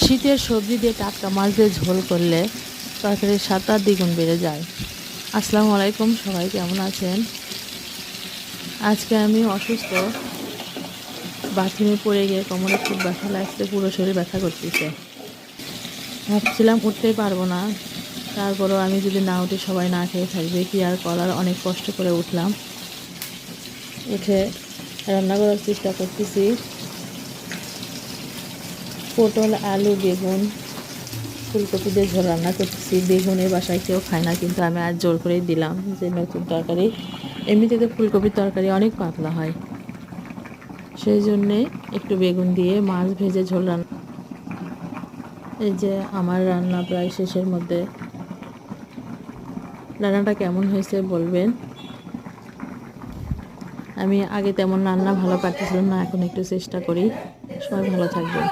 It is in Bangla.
শীতের সবজি দিয়ে টাটকা মাছ দিয়ে ঝোল করলে তরকারির স্বাদটা দ্বিগুণ বেড়ে যায়। আসসালামু আলাইকুম, সবাই কেমন আছেন? আজকে আমি অসুস্থ, বাথরুমে পড়ে গিয়ে কোমরে খুব ব্যথা লাগছে, পুরো শরীর ব্যথা করতেছে। ভাবছিলাম উঠতেই পারবো না, তারপরও আমি যদি না উঠি সবাই না খেয়ে থাকবে, কি আর করার। অনেক কষ্ট করে উঠলাম, উঠে রান্না করার চেষ্টা করতেছি। পটল, আলু, বেগুন, ফুলকপি দিয়ে ঝোল রান্না করতেছি। বেগুনের বাসায় কেউ খায় না, কিন্তু আমি আজ জোর করেই দিলাম যে নতুন তরকারি। এমনিতে তো ফুলকপির তরকারি অনেক পাতলা হয়, সেই জন্যে একটু বেগুন দিয়ে মাছ ভেজে ঝোল রান্না। এই যে আমার রান্না প্রায় শেষের মধ্যে। রান্নাটা কেমন হয়েছে বলবেন। আমি আগে তেমন রান্না ভালো পারতেছিলাম না, এখন একটু চেষ্টা করি। সবাই ভালো থাকবেন।